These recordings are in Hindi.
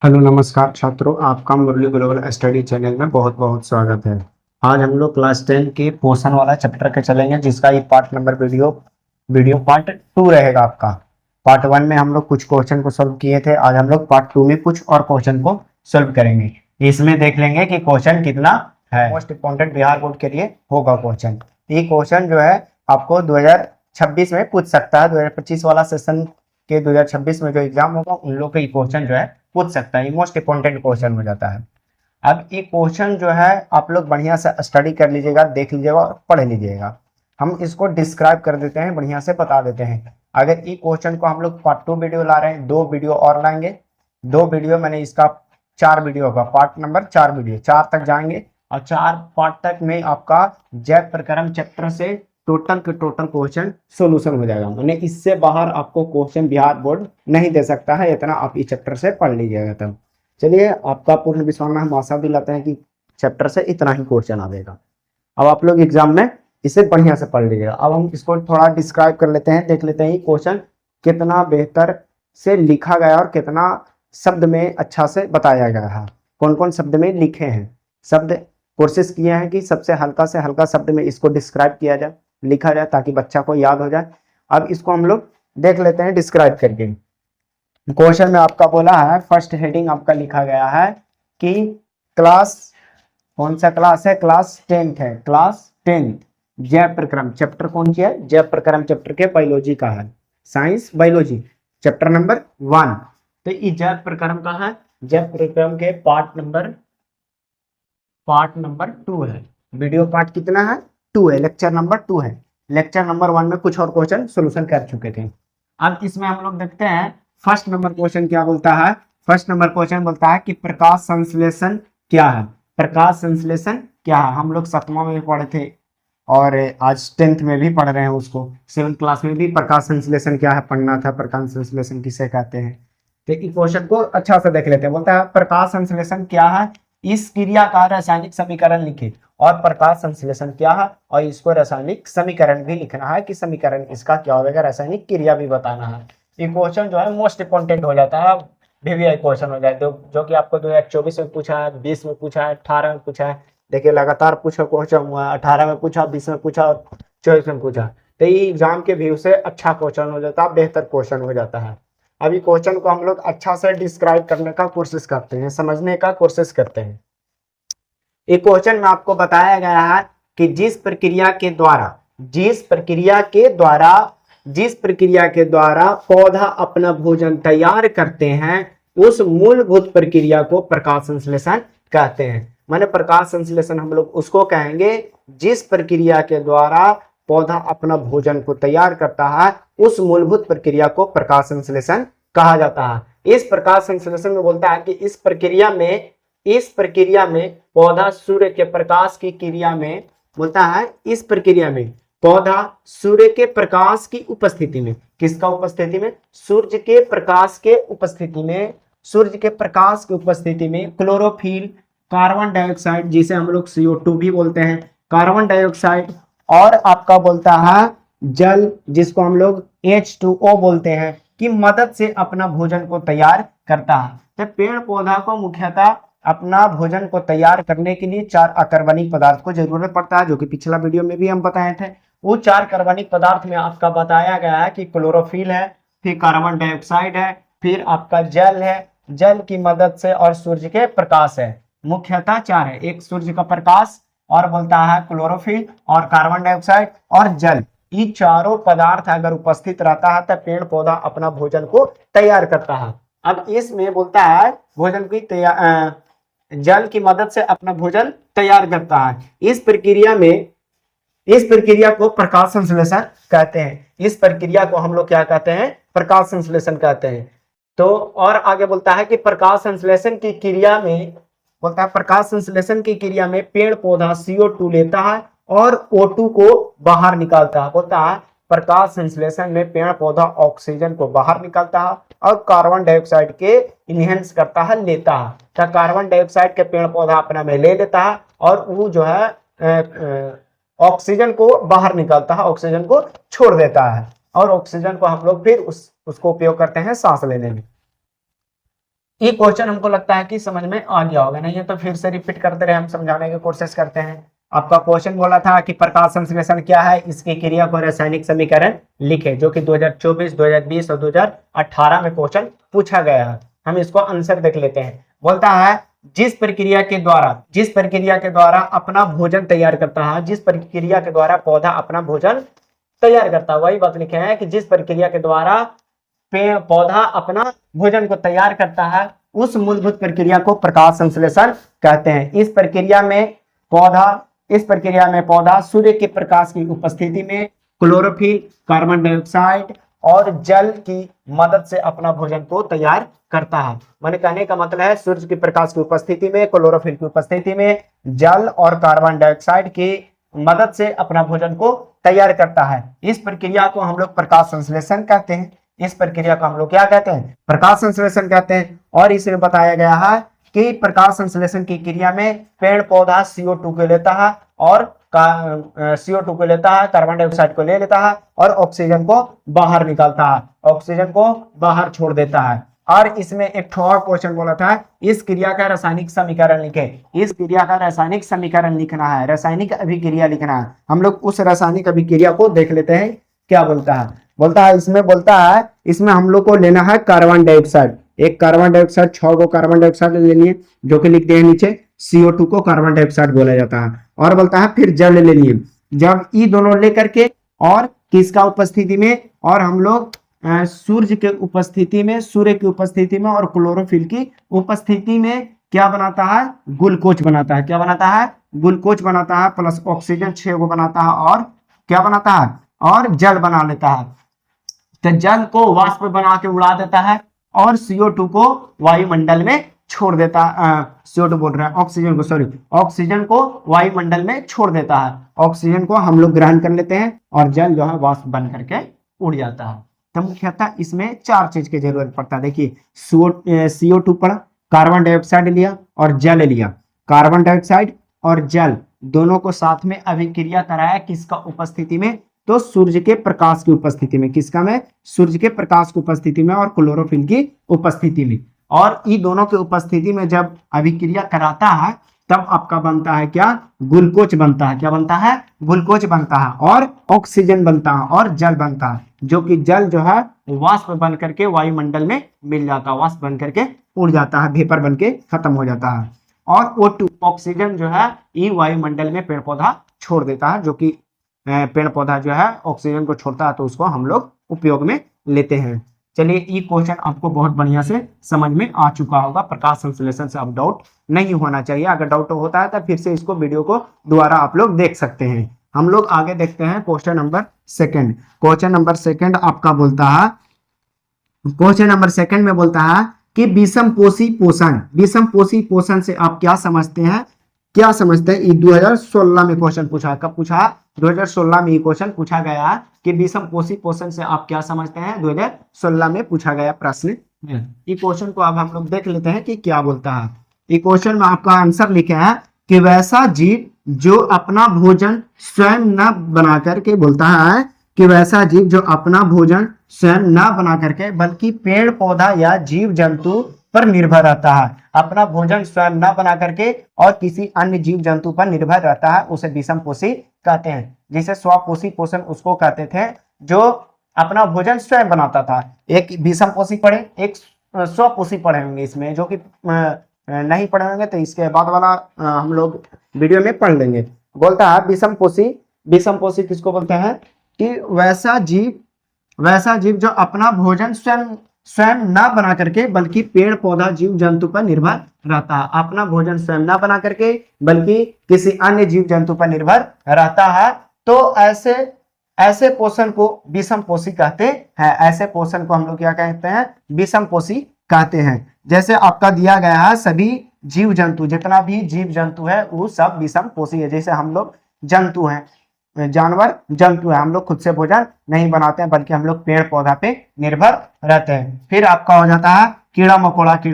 हेलो नमस्कार छात्रों, आपका मुरली ग्लोबल स्टडी चैनल में बहुत बहुत स्वागत है। आज हम लोग क्लास 10 के पोषण वाला चैप्टर के चलेंगे, जिसका ये पार्ट नंबर वीडियो पार्ट 2 रहेगा आपका। पार्ट 1 में हम लोग कुछ क्वेश्चन को सॉल्व किए थे। आज हम लोग पार्ट 2 में कुछ और क्वेश्चन को सॉल्व करेंगे। इसमें देख लेंगे कि क्वेश्चन कितना है। मोस्ट इंपॉर्टेंट बिहार बोर्ड के लिए होगा क्वेश्चन। ये क्वेश्चन जो है आपको 2026 में पूछ सकता है। 2025 वाला सेशन के 2026 में जो एग्जाम होगा उन लोग के क्वेश्चन जो है पूछ सकता है। ये मोस्ट इंपॉर्टेंट क्वेश्चन हो जाता है। अब ये क्वेश्चन जो है आप लोग बढ़िया से स्टडी कर लीजिएगा, देख लीजिएगा और पढ़ लीजिएगा। हम इसको डिस्क्राइब कर देते हैं, बढ़िया से बता देते हैं। अगर ये क्वेश्चन को हम लोग पार्ट 2 वीडियो ला रहे हैं, 2 वीडियो और लाएंगे। 2 वीडियो मैंने इसका 4 वीडियो होगा, पार्ट नंबर 4 वीडियो 4 तक जाएंगे और 4 पार्ट तक में आपका जैव प्रकरण चैप्टर से टोटल के टोटल क्वेश्चन सोल्यूशन हो जाएगा। मैंने इससे बाहर आपको क्वेश्चन बिहार बोर्ड नहीं दे सकता है, इतना आप इस चैप्टर से पढ़ लीजिएगा। तब चलिए, आपका पूर्ण विश्वास में हम आशा दिलाते हैं कि चैप्टर से इतना ही क्वेश्चन आएगा। अब आप लोग एग्जाम में इसे बढ़िया से पढ़ लीजिएगा। अब हम इसको थोड़ा डिस्क्राइब कर लेते हैं, देख लेते हैं क्वेश्चन कितना बेहतर से लिखा गया और कितना शब्द में अच्छा से बताया गया है। कौन कौन शब्द में लिखे हैं, शब्द कोशिश किए हैं कि सबसे हल्का से हल्का शब्द में इसको डिस्क्राइब किया जाए, लिखा जाए, ताकि बच्चा को याद हो जाए। अब इसको हम लोग देख लेते हैं डिस्क्राइब करके। क्वेश्चन में आपका बोला है, फर्स्ट हेडिंग आपका लिखा गया है कि क्लास, कौन सा क्लास है? क्लास 10th है। क्लास 10th जैव प्रक्रम चैप्टर कौन सी है? जैव प्रक्रम चैप्टर के बायोलॉजी का है, साइंस बायोलॉजी चैप्टर नंबर 1। तो ये जैव प्रक्रम का है, जैव प्रक्रम के पार्ट नंबर 2 है। वीडियो पार्ट कितना है? 2 है, लेक्चर नंबर 2 है। लेक्चर नंबर 1 में कुछ और क्वेश्चन सोल्यूशन कर चुके थे। अब इसमें हम लोग देखते हैं फर्स्ट नंबर क्वेश्चन क्या बोलता है। फर्स्ट नंबर क्वेश्चन बोलता है कि प्रकाश संश्लेषण क्या है। प्रकाश संश्लेषण क्या है? हम लोग 7वां में भी पढ़े थे और आज 10th में भी पढ़ रहे हैं उसको। 7th क्लास में भी प्रकाश संश्लेषण क्या है पढ़ना था। प्रकाश संश्लेषण किसे कहते हैं? तो इस क्वेश्चन को अच्छा से देख लेते हैं। बोलता है प्रकाश संश्लेषण क्या है, इस क्रिया का रासायनिक समीकरण लिखे। और प्रकाश संश्लेषण क्या है और इसको रासायनिक समीकरण भी लिखना है कि समीकरण इसका क्या होगा, रासायनिक क्रिया भी बताना है। ये क्वेश्चन जो है मोस्ट इंपोर्टेंट हो जाता है, वीवीआई क्वेश्चन हो जाए, जो कि आपको 2024 में पूछा है, 20 में पूछा है, 18 में पूछा है। देखिए लगातार पूछा क्वेश्चन हुआ है, 18 में पूछा, 20 में पूछा और 24 में पूछा। तो ये एग्जाम के व्यू से अच्छा क्वेश्चन हो जाता है, बेहतर क्वेश्चन हो जाता है। अभी क्वेश्चन को हम लोग अच्छा से डिस्क्राइब करने का कोशिश करते हैं, समझने का कोशिश करते हैं। एक क्वेश्चन में आपको बताया गया है कि जिस प्रक्रिया के द्वारा पौधा अपना भोजन तैयार करते हैं, उस मूलभूत प्रक्रिया को प्रकाश संश्लेषण कहते हैं। माने प्रकाश संश्लेषण हम लोग उसको कहेंगे जिस प्रक्रिया के द्वारा पौधा अपना भोजन को तैयार करता है, उस मूलभूत प्रक्रिया को प्रकाश संश्लेषण कहा जाता है। इस प्रकाश संश्लेषण में बोलता है कि इस प्रक्रिया में पौधा सूर्य के प्रकाश की क्रिया में, बोलता है इस प्रक्रिया में पौधा सूर्य के प्रकाश की उपस्थिति में, किसका उपस्थिति में? सूर्य के प्रकाश की उपस्थिति में क्लोरोफिल, कार्बन डाइऑक्साइड जिसे हम लोग CO2 भी बोलते हैं, कार्बन डाइऑक्साइड, और आपका बोलता है जल जिसको हम लोग H2O बोलते हैं, की मदद से अपना भोजन को तैयार करता है। तो पेड़ पौधा को मुख्यतः अपना भोजन को तैयार करने के लिए 4 अकार्बनिक पदार्थ को जरूरत पड़ता है, जो कि पिछला वीडियो में भी हम बताए थे। वो 4 कार्बनिक पदार्थ में आपका बताया गया है कि क्लोरोफिल है, फिर कार्बन डाइऑक्साइड है, फिर आपका जल है, जल की मदद से, और सूर्य के प्रकाश है। मुख्यतः 4 है, एक सूर्य का प्रकाश, और बोलता है क्लोरोफिल और कार्बन डाइऑक्साइड और जल। ये चारों पदार्थ अगर उपस्थित रहता है तो पेड़ पौधा अपना भोजन को तैयार करता है। अब इसमें बोलता है भोजन की जल की मदद से अपना भोजन तैयार करता है। इस प्रक्रिया को प्रकाश संश्लेषण कहते हैं। इस प्रक्रिया को हम लोग क्या कहते हैं? प्रकाश संश्लेषण कहते हैं। तो और आगे बोलता है कि प्रकाश संश्लेषण की क्रिया में, बोलता है प्रकाश संश्लेषण की क्रिया में पेड़ पौधा CO2 लेता है और O2 को बाहर निकालता है। बोलता है प्रकाश संश्लेषण में पेड़ पौधा ऑक्सीजन को बाहर निकालता है और कार्बन डाइऑक्साइड के इनहेंस करता है, लेता है। तो कार्बन डाइऑक्साइड के पेड़ पौधा अपना में ले लेता है और वो जो है ऑक्सीजन को बाहर निकालता है, ऑक्सीजन को छोड़ देता है, और ऑक्सीजन को हम लोग फिर उसको उपयोग करते हैं सांस लेने में। ये क्वेश्चन हमको लगता है कि समझ में आ गया होगा, नहीं है तो फिर से रिपीट करते रहे, हम समझाने की कोशिश करते हैं। आपका क्वेश्चन बोला था कि प्रकाश संश्लेषण क्या है, इसकी क्रिया को रासायनिक समीकरण लिखे, जो कि 2024, 2020 और 2018 में क्वेश्चन पूछा गया है। हम इसको आंसर देख लेते हैं। बोलता है जिस प्रक्रिया के द्वारा अपना भोजन तैयार करता है, जिस प्रक्रिया के द्वारा पौधा अपना भोजन तैयार करता है, वही बात लिखे हैं कि जिस प्रक्रिया के द्वारा पौधा अपना भोजन को तैयार करता है, उस मूलभूत प्रक्रिया को प्रकाश संश्लेषण कहते हैं। इस प्रक्रिया में पौधा सूर्य के प्रकाश की उपस्थिति में क्लोरोफिल, कार्बन डाइऑक्साइड और जल की मदद से अपना भोजन को तैयार करता है। मैंने कहने का मतलब है सूर्य के प्रकाश की उपस्थिति में, क्लोरोफिल की उपस्थिति में, जल और कार्बन डाइऑक्साइड की मदद से अपना भोजन को तैयार करता है। इस प्रक्रिया को हम लोग प्रकाश संश्लेषण कहते हैं। इस प्रक्रिया को हम लोग क्या कहते हैं? प्रकाश संश्लेषण कहते हैं। और इसमें बताया गया है कि प्रकाश संश्लेषण की क्रिया में पेड़ पौधा CO2 को लेता है और CO2 को लेता है, कार्बन डाइऑक्साइड को ले लेता है और ऑक्सीजन को बाहर निकालता है, ऑक्सीजन को बाहर छोड़ देता है। और इसमें एक और क्वेश्चन बोला था, इस क्रिया का रासायनिक समीकरण लिखे। इस क्रिया का रासायनिक समीकरण लिखना है, रासायनिक अभिक्रिया लिखना है। हम लोग उस रासायनिक अभिक्रिया को देख लेते हैं क्या बोलता है। इसमें हम लोग को लेना है कार्बन डाइऑक्साइड। एक कार्बन डाइऑक्साइड, 6 को कार्बन डाइऑक्साइड ले लिए, जो कि लिखते हैं नीचे CO2 को कार्बन डाइऑक्साइड बोला जाता है। और बोलता है फिर जल ले लिए। जब ये दोनों लेकर के और किसका उपस्थिति में, और हम लोग सूर्य की उपस्थिति में और क्लोरोफिल की उपस्थिति में क्या बनाता है? ग्लूकोज बनाता है। क्या बनाता है? ग्लूकोज बनाता है, प्लस ऑक्सीजन 6 को बनाता है, और क्या बनाता है? और जल बना लेता है। तो जल को वाष्प बना के उड़ा देता है और CO2 को वायुमंडल में छोड़ देता है। CO2 बोल रहा है, ऑक्सीजन को वायुमंडल में छोड़ देता है। ऑक्सीजन को हम लोग ग्रहण कर लेते हैं और जल जो है वाष्प बन करके उड़ जाता है। तो मुख्यतः इसमें 4 चीज की जरूरत पड़ता है। देखिए CO2 पड़ा, कार्बन डाइऑक्साइड लिया और जल लिया। कार्बन डाइऑक्साइड और जल दोनों को साथ में अभिक्रिया कराया, किसका उपस्थिति में? तो सूर्य के प्रकाश की उपस्थिति में। किसका में? सूर्य के प्रकाश की उपस्थिति में और क्लोरोफिल की उपस्थिति में। और इन दोनों की उपस्थिति में जब अभिक्रिया कराता है तब आपका बनता है क्या? ग्लूकोज बनता है। क्या बनता है? ग्लूकोज बनता है और ऑक्सीजन बनता है और जल बनता है, जो कि जल जो है वाष्प बन करके वायुमंडल में मिल जाता है, वाष्प बन करके उड़ जाता है, वेपर बन के खत्म हो जाता है। और O2 ऑक्सीजन जो है ये वायुमंडल में पेड़ पौधा छोड़ देता है, जो कि पेड़ पौधा जो है ऑक्सीजन को छोड़ता है, तो उसको हम लोग उपयोग में लेते हैं। चलिए, ये क्वेश्चन आपको बहुत बढ़िया से समझ में आ चुका होगा। प्रकाश संश्लेषण से अब डाउट नहीं होना चाहिए। अगर डाउट होता है तो फिर से इसको वीडियो को दोबारा आप लोग देख सकते हैं। हम लोग आगे देखते हैं क्वेश्चन नंबर 2। क्वेश्चन नंबर 2 आपका बोलता है, क्वेश्चन नंबर 2 में बोलता है कि विषम पोषी पोषण से आप क्या समझते हैं? क्या समझते हैं? ये 2016 में क्वेश्चन पूछा। कब पूछा? 2016 में ये क्वेश्चन पूछा गया कि विषम पोषी पोषण से आप क्या समझते हैं। 2016 में पूछा गया प्रश्न। ये क्वेश्चन को अब हम लोग देख लेते हैं कि क्या बोलता है। ये क्वेश्चन में आपका आंसर लिखा है कि वैसा जीव जो अपना भोजन स्वयं न बना करके, बोलता है कि वैसा जीव जो अपना भोजन स्वयं न बना करके बल्कि पेड़ पौधा या जीव जंतु पर निर्भर रहता है। अपना भोजन स्वयं न बना करके और किसी अन्य जीव जंतु पर निर्भर रहता है, उसे विषम पोषी कहते हैं। जैसे स्वपोषी पोषण उसको कहते थे जो अपना भोजन स्वयं बनाता था। एक विषम पोषी पढ़े, एक स्वपोषी पढ़े होंगे इसमें, जो कि नहीं पढ़े होंगे तो इसके बाद वाला हम लोग वीडियो में पढ़ लेंगे। बोलता है विषम पोषी किसको बोलते हैं? कि वैसा जीव जो अपना भोजन स्वयं न बना करके बल्कि पेड़ पौधा जीव जंतु पर निर्भर रहता है। अपना भोजन स्वयं न बना करके बल्कि किसी अन्य जीव जंतु पर निर्भर रहता है, तो ऐसे पोषण को विषम पोषी कहते हैं। ऐसे पोषण को हम लोग क्या कहते हैं? विषम पोषी कहते हैं। जैसे आपका दिया गया है सभी जीव जंतु, जितना भी जीव जंतु है वो सब विषम पोषी है। जैसे हम लोग जंतु हैं, जानवर जंतु है, हम लोग खुद से भोजन नहीं बनाते हैं बल्कि हम लोग पेड़ पौधा पे निर्भर रहते हैं। फिर आपका हो जाता है कीड़ा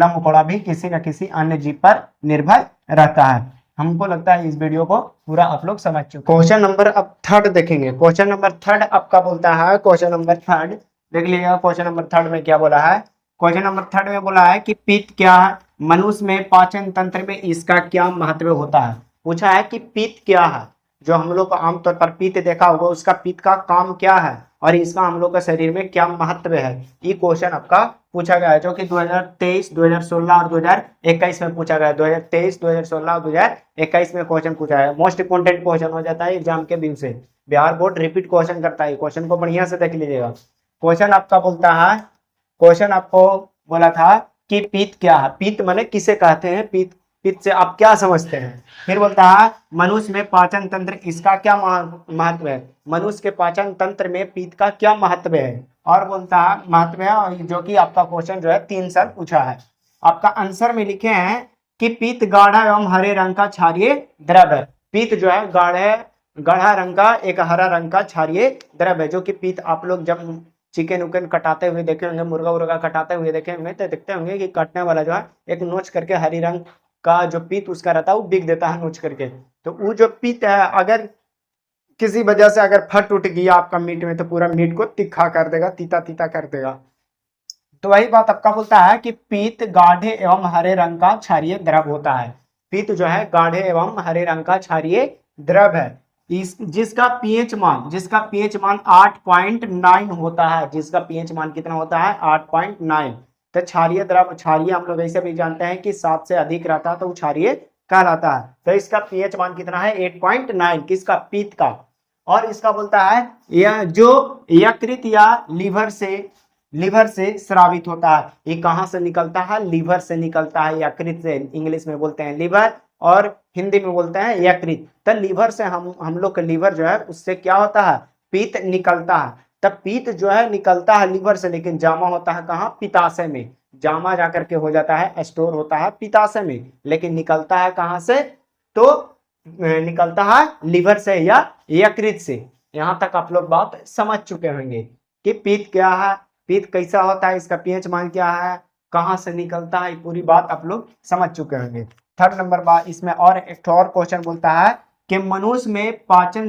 मकोड़ा भी किसी न किसी अन्य जीव पर निर्भर रहता है। हमको लगता है इस वीडियो को पूरा आप लोग समझ चुके। क्वेश्चन नंबर अब 3 देखेंगे। क्वेश्चन नंबर 3 आपका बोलता है, क्वेश्चन नंबर 3 देख लीजिएगा। क्वेश्चन नंबर 3 में क्या बोला है क्वेश्चन नंबर थर्ड में बोला है कि पित्त क्या है, मनुष्य में पाचन तंत्र में इसका क्या महत्व होता है। पूछा है कि पित्त क्या है, जो हम लोग को आमतौर पर पित्त देखा होगा, उसका पित्त का काम क्या है और इसका हम लोग का शरीर में क्या महत्व है। ये क्वेश्चन आपका पूछा गया है, जो कि 2023, 2016 और 2021 में पूछा गया है। 2023, 2016 और 2021 में क्वेश्चन पूछा है। मोस्ट इंपोर्टेंट क्वेश्चन हो जाता है एग्जाम के दिन से। बिहार बोर्ड रिपीट क्वेश्चन करता है, क्वेश्चन को बढ़िया से देख लीजिएगा। क्वेश्चन आपका बोलता है, क्वेश्चन आपको बोला था कि पित्त क्या है, पित्त माने किसे कहते हैं, पित्त, पित्त से आप क्या समझते हैं। फिर बोलता है मनुष्य में पाचन तंत्र इसका क्या महत्व है, मनुष्य के पाचन तंत्र में पित्त का क्या महत्व है। और बोलता है महत्व है, और जो कि आपका क्वेश्चन जो है 3 साल पूछा है। आपका आंसर में लिखे हैं कि पित्त गाढ़ा एवं हरे रंग का क्षारीय द्रव है। पित्त जो है गाढ़ा रंग का एक हरा रंग का क्षारीय द्रव है, जो कि पित्त आप लोग जब चिकन उकन कटाते हुए देखे होंगे, मुर्गा उर्गा कटाते हुए देखे होंगे, तो देखते होंगे कि काटने वाला जो है एक नोच करके हरी रंग का जो पीत उसका रहता है वो बिक देता है नोच करके। तो वो जो पीत है अगर किसी वजह से अगर फट उठ गया आपका मीट में, तो पूरा मीट को तीखा कर देगा, तीता तीता कर देगा। तो वही बात आपका बोलता है कि पीत गाढ़े एवं हरे रंग का क्षारीय द्रव होता है। पीत जो है गाढ़े एवं हरे रंग का क्षारीय द्रव है, जिसका पीएच मान 8.9 होता है। जिसका पीएच मान कितना होता है, 8.9। तो क्षारीय द्रव, क्षारीय हम लोग ऐसे भी जानते हैं कि 7 से अधिक रहता है तो वो क्षारीय कहलाता है। तो इसका पीएच मान कितना है, 8.9, किसका, पीत का। और इसका बोलता है यह जो यकृत या लीवर से स्रावित होता है। ये कहां से निकलता है, लीवर से निकलता है, यकृत से। इंग्लिश में बोलते हैं लीवर और हिंदी में बोलते हैं यकृत। तो लीवर से हम लोग का लीवर जो है उससे क्या होता है, पीत निकलता है। तब पीत जो है निकलता है लीवर से, लेकिन जामा होता है कहाँ, पिताशय में। जामा जाकर के हो जाता है, स्टोर होता है पिताशय में, लेकिन निकलता है कहाँ से, तो निकलता है लीवर से या यकृत से। यहां तक आप लोग बात समझ चुके होंगे कि पीत क्या है, पीत कैसा होता है, इसका पीएच मान क्या है, कहां से निकलता है, पूरी बात आप लोग समझ चुके होंगे। थर्ड नंबर बात इसमें और एक और क्वेश्चन बोलता है कि मनुष्य में पाचन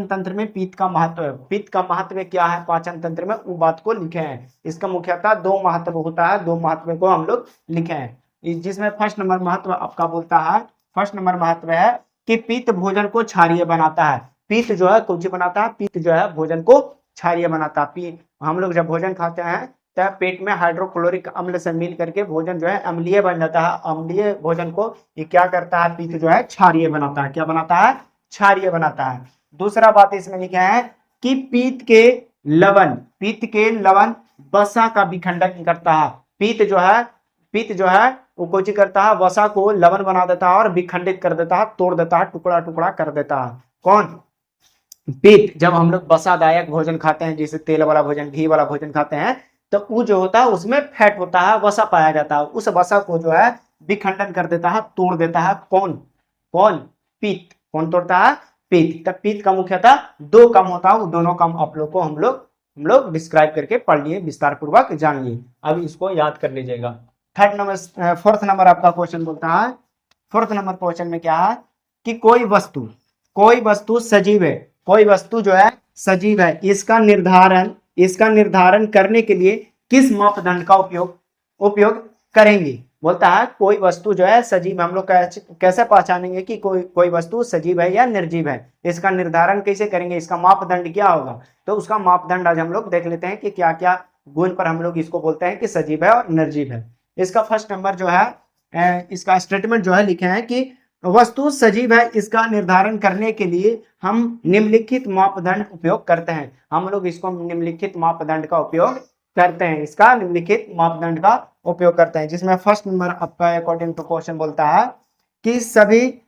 तंत्र में पित्त का महत्व है। पित्त का महत्व क्या है पाचन तंत्र में, वो बात को लिखे हैं। इसका मुख्यतः 2 महत्व होता है, 2 महत्व को हम लोग लिखे हैं। जिसमें फर्स्ट नंबर महत्व आपका बोलता है, फर्स्ट नंबर महत्व है कि पित्त भोजन को क्षारीय बनाता है। पित्त जो है कुछ बनाता है, पित्त जो है भोजन को क्षारीय बनाता है। हम लोग जब भोजन खाते हैं तो पेट में हाइड्रोक्लोरिक अम्ल से मिल करके भोजन जो है अम्लीय बन जाता है। अम्लीय भोजन को ये क्या करता है, पित्त जो है क्षारीय बनाता है। क्या बनाता है, क्षारीय बनाता है। दूसरा बात इसमें लिखा है कि पित्त के लवण वसा का विखंडन करता है। पित्त जो है वो कुछ करता है, वसा को लवण बना देता है और विखंडित कर देता है, तोड़ देता है, टुकड़ा टुकड़ा कर देता है। कौन, पित्त। जब हम लोग वसादायक भोजन खाते हैं, जैसे तेल वाला भोजन, घी वाला भोजन खाते हैं, तो वो जो होता है उसमें फैट होता है, वसा पाया जाता है। उस वसा को जो है विखंडन कर देता है, तोड़ देता है। कौन, पित्त। कौन तोड़ता है, पित्त। तब पित्त का मुख्यतः 2 काम होता है, वो दोनों काम आप लोग को हम लोग डिस्क्राइब करके पढ़ लिए, विस्तार पूर्वक जान लिए। अब इसको याद कर लीजिएगा। फोर्थ नंबर आपका क्वेश्चन बोलता है, फोर्थ नंबर क्वेश्चन में क्या है कि कोई वस्तु सजीव है, कोई वस्तु जो है सजीव है, इसका निर्धारण करने के लिए किस मापदंड का उपयोग करेंगे। बोलता है कोई वस्तु जो है सजीव, हम लोग कैसे पहचानेंगे कि कोई वस्तु सजीव है या निर्जीव है, इसका निर्धारण कैसे करेंगे, इसका मापदंड क्या होगा। तो उसका मापदंड आज हम लोग देख लेते हैं कि क्या क्या गुण पर हम लोग इसको बोलते हैं कि सजीव है और निर्जीव है। इसका फर्स्ट नंबर जो है, इसका स्टेटमेंट जो है लिखे हैं कि वस्तु सजीव है, इसका निर्धारण करने के लिए हम निम्नलिखित मापदंड उपयोग करते हैं। हम लोग इसको निम्नलिखित मापदंड का उपयोग करते हैं, इसका निम्नलिखित मापदंड का उपयोग करते हैं। जिसमें फर्स्ट नंबर आपका अकॉर्डिंग टू क्वेश्चन बोलता है कि सभी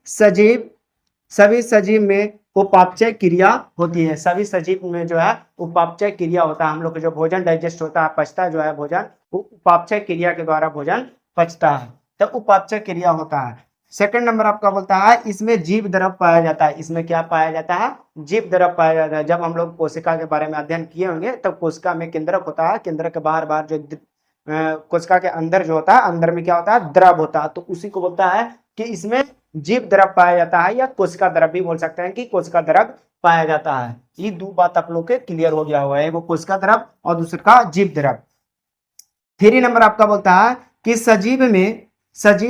सजीव में उपापचय क्रिया होती है। सभी सजीव में जो है उपापचय क्रिया होता है। हम लोग जो भोजन डाइजेस्ट होता है, पचता जो है भोजन, वो उपापचय क्रिया के द्वारा भोजन पचता है, तो उपापचय क्रिया होता है। सेकंड नंबर आपका बोलता है इसमें जीव द्रव पाया जाता है। इसमें क्या पाया जाता है, जीव द्रव पाया जाता है। जब हम लोग कोशिका के बारे में अध्ययन किए होंगे तब कोशिका में केंद्रक होता है, केंद्रक के बाहर जो कोशिका के अंदर जो होता है, अंदर में क्या होता है, द्रव होता है। तो उसी को बोलता है कि इसमें जीव द्रव पाया जाता है, या कोशिका द्रव भी बोल सकते हैं कि कोशिका द्रव पाया जाता है। ये 2 बात आप लोग के क्लियर हो गया हुआ है, वो कोशिका द्रव और दूसरा का जीव द्रव। 3 नंबर आपका बोलता है कि सजीव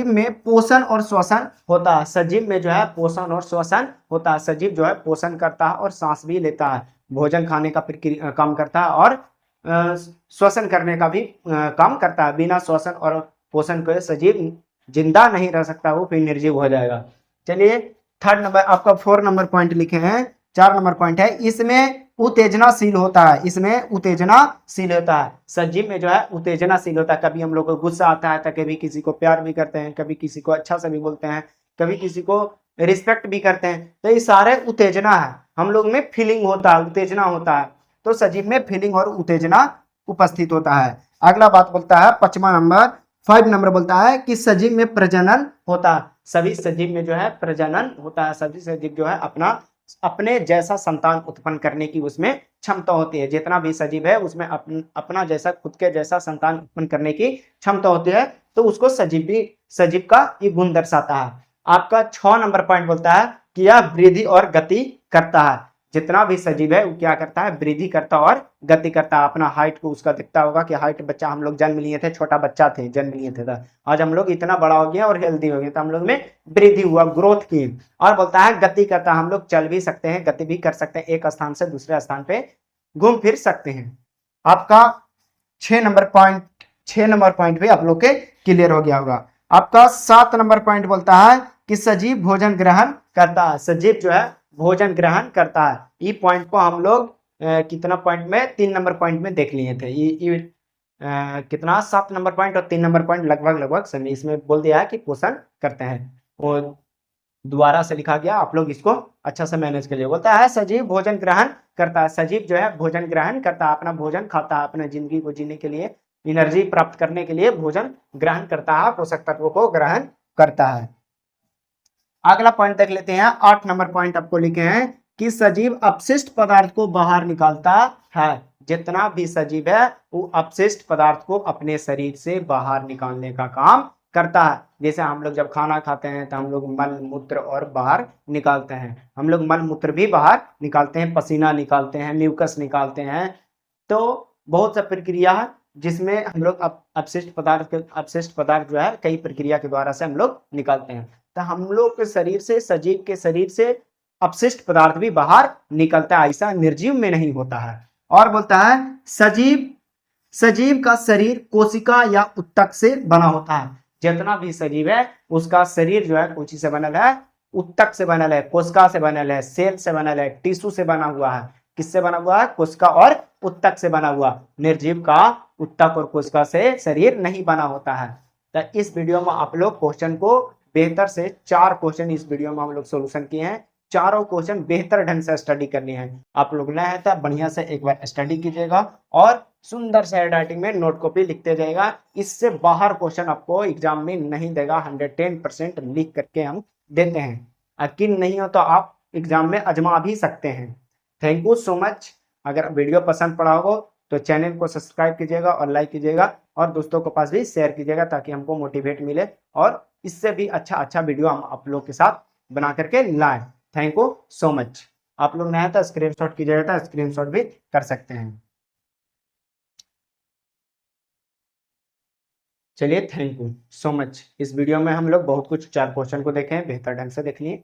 में पोषण और श्वसन होता है। सजीव में जो है पोषण और श्वसन होता है। सजीव जो है पोषण करता है और सांस भी लेता है, भोजन खाने का प्रक्रिया काम करता है और श्वसन करने का भी काम करता है। बिना श्वसन और पोषण के सजीव जिंदा नहीं रह सकता, वो फिर निर्जीव हो जाएगा। चलिए थर्ड नंबर आपका 4 नंबर पॉइंट लिखे हैं, 4 नंबर पॉइंट है, इसमें उत्तेजनाशील होता है। इसमें उत्तेजनाशील होता है। सजीव में जो है उत्तेजनाशील होता है। कभी हम लोग को गुस्सा आता है तो कभी किसी को प्यार भी करते हैं, कभी किसी को अच्छा से भी बोलते हैं, कभी किसी को रिस्पेक्ट भी करते हैं। तो ये सारे उत्तेजना है, हम लोग में फीलिंग होता है, उत्तेजना होता है। तो सजीव में फीलिंग और उत्तेजना उपस्थित होता है। अगला बात बोलता है 5 नंबर बोलता है कि सजीव में प्रजनन होता है। सभी सजीव में जो है प्रजनन होता है। सभी सजीव जो है अपने जैसा संतान उत्पन्न करने की उसमें क्षमता होती है। जितना भी सजीव है उसमें अपना जैसा, खुद के जैसा संतान उत्पन्न करने की क्षमता होती है। तो उसको सजीव का ये गुण दर्शाता है। आपका 6 नंबर पॉइंट बोलता है कि यह वृद्धि और गति करता है। जितना भी सजीव है वो क्या करता है, वृद्धि करता और गति करता है। अपना हाइट को उसका दिखता होगा कि हाइट, बच्चा हम लोग जन्म लिए थे, छोटा बच्चा थे, जन्म लिए थे, आज हम लोग इतना बड़ा हो गया और हेल्दी हो गया, तो हम लोग में वृद्धि हुआ, ग्रोथ की। और बोलता है गति करता है, हम लोग चल भी सकते हैं, गति भी कर सकते हैं, एक स्थान से दूसरे स्थान पे घूम फिर सकते हैं। आपका 6 नंबर पॉइंट भी आप लोग के क्लियर हो गया होगा। आपका 7 नंबर पॉइंट बोलता है कि सजीव भोजन ग्रहण करता है। सजीव जो है भोजन ग्रहण करता है। ये पॉइंट को हम लोग कितना पॉइंट में, 3 नंबर पॉइंट में देख लिए थे। ये कितना 7 नंबर पॉइंट और 3 नंबर पॉइंट लगभग सभी इसमें बोल दिया है कि पोषण करते हैं। और दोबारा से लिखा गया, आप लोग इसको अच्छा से मैनेज कर लिए। बोलता है सजीव भोजन ग्रहण करता है। सजीव जो है भोजन ग्रहण करता है, अपना भोजन खाता है, अपने जिंदगी को जीने के लिए, एनर्जी प्राप्त करने के लिए भोजन ग्रहण करता है, पोषक तत्वों को ग्रहण करता है। अगला पॉइंट देख लेते हैं, 8 नंबर पॉइंट आपको लिखे हैं कि सजीव अपशिष्ट पदार्थ को बाहर निकालता है। जितना भी सजीव है वो अपशिष्ट पदार्थ को अपने शरीर से बाहर निकालने का काम करता है। जैसे हम लोग जब खाना खाते हैं तो हम लोग मल मूत्र और बाहर निकालते हैं, हम लोग मल मूत्र भी बाहर निकालते हैं, पसीना निकालते हैं, म्यूकस निकालते हैं। तो बहुत सा प्रक्रिया है जिसमें हम लोग अपशिष्ट पदार्थ जो है कई प्रक्रिया के द्वारा से हम लोग निकालते हैं। तो हम लोग के शरीर से, सजीव के शरीर से अपशिष्ट पदार्थ भी बाहर निकलता है, ऐसा निर्जीव में नहीं होता है। और बोलता है सजीव का शरीर कोशिका या उत्तक से बना होता है। जितना भी सजीव है उसका शरीर जो है कोची से बनल है, उत्तक से बनल है, कोशिका से बनल है, सेल से बनल है, टिश्यू से बना हुआ है। किससे बना हुआ है, कोशिका और उत्तक से बना हुआ। निर्जीव का उत्तक और कोशिका से शरीर नहीं बना होता है। तो इस वीडियो में आप लोग क्वेश्चन को बेहतर से 4 क्वेश्चन इस वीडियो में हम लोग सोल्यूशन किए हैं। चारों क्वेश्चन बेहतर ढंग से स्टडी करनी है। आप लोग नए हैं तो बढ़िया से एक बार स्टडी कीजिएगा और सुंदर से हैंडराइटिंग में नोट कॉपी लिखते जाएगा। इससे बाहर क्वेश्चन आपको एग्जाम में नहीं देगा, 110% लिख करके हम देते हैं। यकीन नहीं हो तो आप एग्जाम में आजमा भी सकते हैं। Thank you so much. अगर वीडियो पसंद पड़ा हो तो चैनल को सब्सक्राइब कीजिएगा और लाइक कीजिएगा और दोस्तों के पास भी शेयर कीजिएगा ताकि हमको मोटिवेट मिले और इससे भी अच्छा वीडियो हम आप लोग के साथ बना करके लाएं। Thank you so much. आप लोग नए तो स्क्रीनशॉट कीजिएगा, तो स्क्रीनशॉट भी कर सकते हैं। चलिए थैंक यू सो मच। इस वीडियो में हम लोग बहुत कुछ 4 क्वेश्चन को देखे हैं, बेहतर ढंग से देख लिए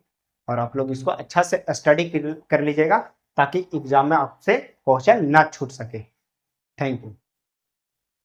और आप लोग इसको अच्छा से स्टडी कर लीजिएगा ताकि एग्जाम में आपसे क्वेश्चन ना छूट सके। Thank you.